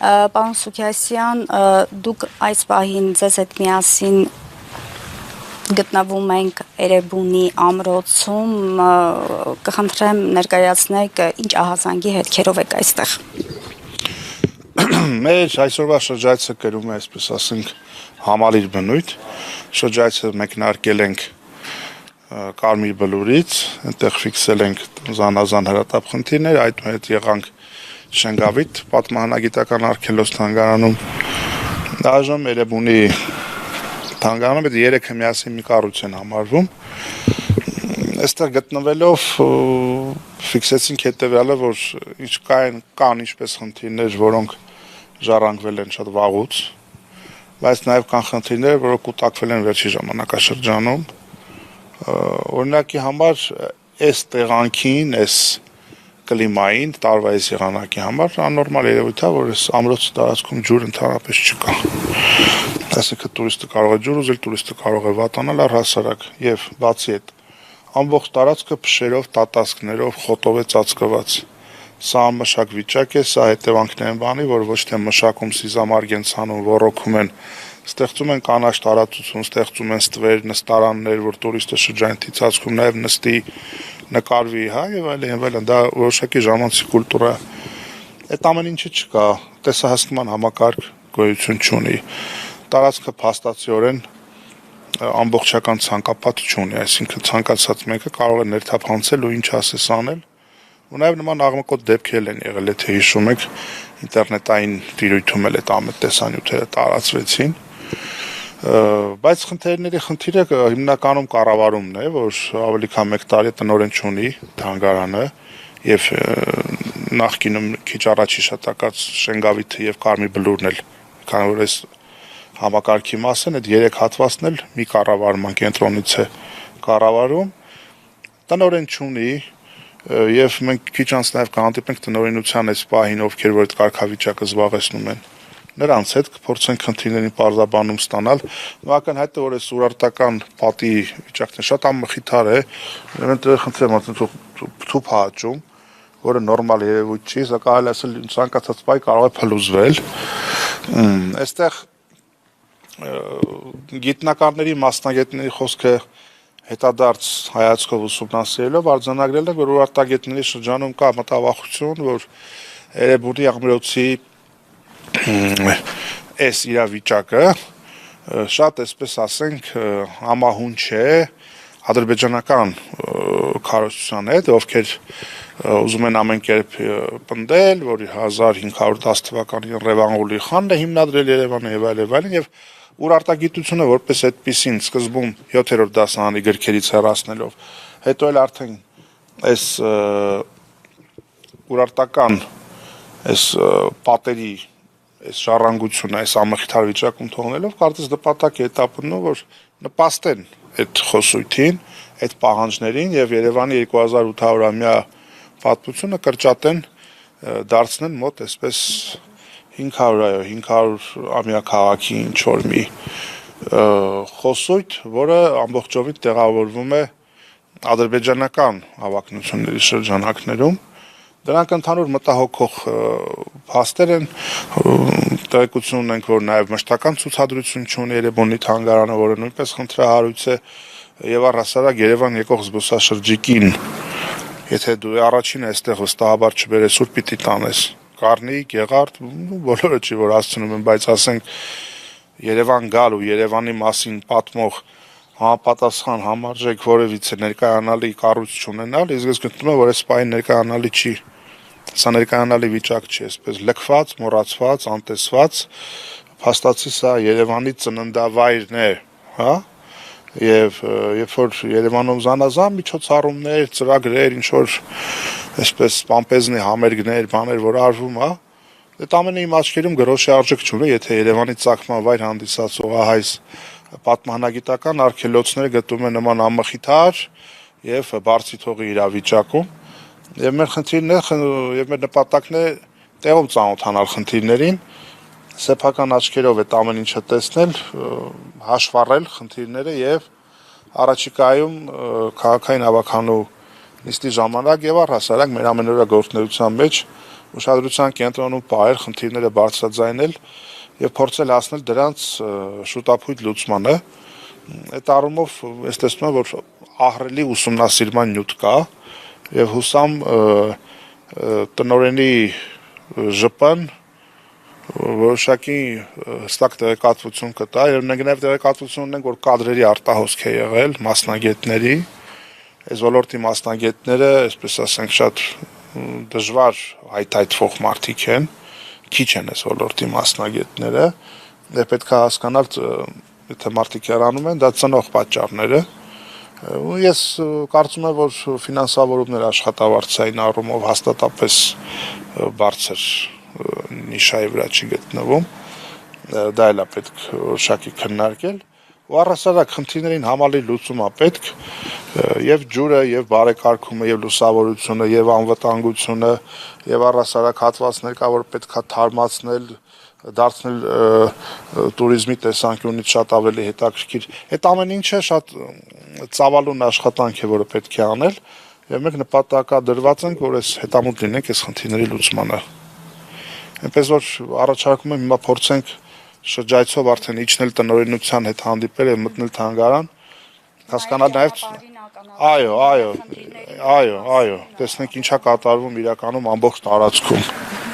Պարոն Սուքիասյան, դուք այս պահին ձեզ հետ միասին գտնվում ենք Էրեբունի ամրոցում, կխնդրեմ ներկայացնեք ինչ ահազանգի հետքերով եք այստեղ։ Մեր այսօրվա շրջայցը կրում է, այսպես ասենք, համալիր բնույթ, շրջայցը մեկնարկել ենք Կարմիր Բլուրից, այնտեղ ֆիքսել ենք զանազան հրատապ խնդիրներ, այդ եղանք Շենգավիթ պատմահանագիտական արգելոց թանգարանում, այժմ Էրեբունի թանգարանում, այդ երեքը միասին մի կառույց են համարվում, այստեղ գտնվելով ֆիքսեցինք հետևյալը, որ կան ինչպես խնդիրներ, որոնք ժառանգվել են շատ վաղուց, բայց նաև կան խնդիրներ, որոնք կուտակվել են վերջի ժամանակաշրջանում, օրինակի համար այս տեղանքին, այս կլիմային, տարվա այս եղանակի համար աննորմալ երևույթ է, որ այս ամրոցի տարածքում ջուր ընդհանրապես չկա։ Այսինքն տուրիստը կարող է ջուր ուզել, տուրիստը կարող է վատանալ առհասարակ եւ բացի այդ ամբողջ տարածքը փշերով, տատասկներով, խոտով է ծածկված։ Սա անմշակ վիճակ է, սա հետևանքն են բանի, որ ոչ թե մշակում սիզամարգ են ցանում, ոռոգում են, ստեղծում են կանաչ տարածություն, ստեղծում են ստվեր, նստարաններ, որ տուրիստը շրջանի ծածկում նաև նստի, նկարվի, հա, եւ այլն, դա որոշակի ժամանցի կուլտուրա է։ Այդ ամեն ինչը չկա, տեսահասկման համակարգ գոյություն չունի։ Տարածքը փաստացիորեն ամբողջական ցանկապատ չունի, այսինքն ցանկացած մեկը կարող է ներթափանցել ու ինչ ասես անել։ Ու նաև նման աղմկոտ դեպքեր են եղել, եթե հիշում եք, ինտերնետային տիրույթում էլ այդ ամեն տեսանյութերը տարածվեցին։ Բայց խնդիրը հիմնականում կառավարումն է, որ ավելի քան 1 տարի տնօրեն չունի թանգարանը եւ նախկինում քիչ առաջ հիշատակած Շենգավիթը եւ Կարմիր Բլուրն էլ, քանի որ այս համակարգի մաս են, այդ 3 հատվածն էլ մի կառավարման կենտրոնից է կառավարում, տնօրեն չունի եւ մենք քիչ անց նաեւ կհանդիպենք տնօրենության այս պահին, ովքեր որ այդ կարգավիճակը զբաղեցնում են։ Նրանց հետ կփորձենք խնդիրներին պարզաբանում ստանալ։ Ակնհայտ է, որ այս ուրարտական պատի վիճակն շատ անմխիթար է, այնտեղ խնդրեմ ասել թուփ հաճում, որը նորմալ երևույթ չի, սա կարելի ասել ցանկացած բայ կարող է փլուզվել։ Այստեղ գիտնականների, մասնագետների խոսքը հետադարձ հայացքով ուսումնասիրելով արձանագրել է, որ ուրարտագետների շրջանում կա մտավախություն, որ Էրեբունի ամրոցի այս իրավիճակը շատ, այսպես ասենք, համահուն չէ ադրբեջանական քարոզչության հետ, ովքեր ուզում են ամեն կերպ պնդել, որ 1510 թվականին Ռևանղուլի խանն է հիմնադրել Երևանը եւ այլն, եւ ուրարտագիտությունը որպես այդպիսին սկզբում 7-րդ դասարանի գրքերից հեռացնելով, հետո էլ արդեն այս ուրարտական այս պատերի այս ժառանգությունը այս ամխիթար վիճակում թողնելով կարծես նպատակ է հետապնդում, որ նպաստեն այդ խոսույթին, այդ պահանջներին եւ Երևանի 2800-ամյա պատմությունը կրճատեն, դարձնեն մոտ այսպես 500-ամյա քաղաքի ինչ-որ մի խոսույթ, որը ամբողջովին տեղավորվում է ադրբեջանական հավակնությունների շրջանակներում։ Դրանք ընդհանուր մտահոգող փաստեր են, տեղեկություն ունենք, որ նաև մշտական ցուցադրություն չունի Էրեբունի թանգարանը, որը նույնպես խնդրահարույց է, եւ առհասարակ Երևան եկող զբոսաշրջիկին, եթե դու առաջինը այստեղ վստահաբար չբերես, ուր պիտի տանես, Կառնի, Գեղարդ, բոլորը չի որ հասցնում են, բայց ասենք Երևան գալ ու Երևանի մասին պատմող համապատասխան համարժեք որևիցե ներկայանալի կառույց չունենալ, իսկ ես գտնում եմ, որ այս պահին ներկայանալի չի։ Սա ներկայանալի վիճակ չի, այսպես լքված, մոռացված, անտեսված, փաստացի սա Երևանի ծննդավայրն է, հա, եւ երբ որ Երևանում զանազան միջոցառումներ, ծրագրեր, ինչ որ այսպես պամպեզնի համերգներ, բաներ, որ արվում, հա, այդ ամենը իմ աչքերում գրոշի արժեք չունի, եթե Երևանի ծագման վայր հանդիսացող այս պատմահանագիտական արգելոցները գտնում են նման անմխիթար եւ բարձիթողի իրավիճակում, եւ մեր խնդիրն է եւ մեր նպատակն է տեղում ծանոթանալ խնդիրներին, սեփական աչքերով այդ ամեն ինչը տեսնել, հաշվառել խնդիրները եւ առաջիկայում քաղաքային հավաքանու նիստի ժամանակ եւ առհասարակ մեր ամենօրյա գործունեության մեջ ուշադրության կենտրոնում պահել, խնդիրները բարձրաձայնել եւ փորձել հասնել դրանց շուտապույտ լուծմանը։ Այդ առումով ես տեսնում եմ, որ ահռելի ուսումնասիրման նյութ կա եւ հուսամ տնօրենի ԺՊ-ն որոշակի հստակ տեղեկատվություն կտա եւ նաեւ տեղեկատվություն ունենք, որ կադրերի արտահոսք է եղել մասնագետների, այս ոլորտի մասնագետները, այսպես ասենք, շատ դժվար հայթայթվող մարդիկ են, քիչ են այս ոլորտի մասնագետները, եւ պետք է հասկանալ, եթե մարդիկ հեռանում են, դա ծնող պատճառները։ Ու ես կարծում եմ, որ ֆինանսավորումները աշխատավարձային առումով հաստատապես բարձր նիշայի վրա չի գտնվում, դա էլ է պետք որոշակի քննարկել, ու առհասարակ խնդիրներին համալիր լուծում է պետք, եւ ջուրը, եւ բարեկարգումը, եւ լուսավորությունը, եւ անվտանգությունը, եւ առհասարակ հատվածներ կա, որ պետք է թարմացնել, դարձնել տուրիզմի տեսանկյունից շատ ավելի հետաքրքիր։ Այդ ամեն ինչը շատ ծավալուն աշխատանք է, որը պետք է անել, եւ մենք նպատակադրված ենք, որ այս հետամուտ լինենք այս խնդիրների լուծմանը։ Այնպես որ առաջարկում եմ հիմա փորձենք շրջայցով արդեն իջնել տնօրինության հետ հանդիպել եւ մտնել թանգարան, հասկանալ նաեւ այո, տեսնենք ինչա կատարվում իրականում ամբողջ տարածքում։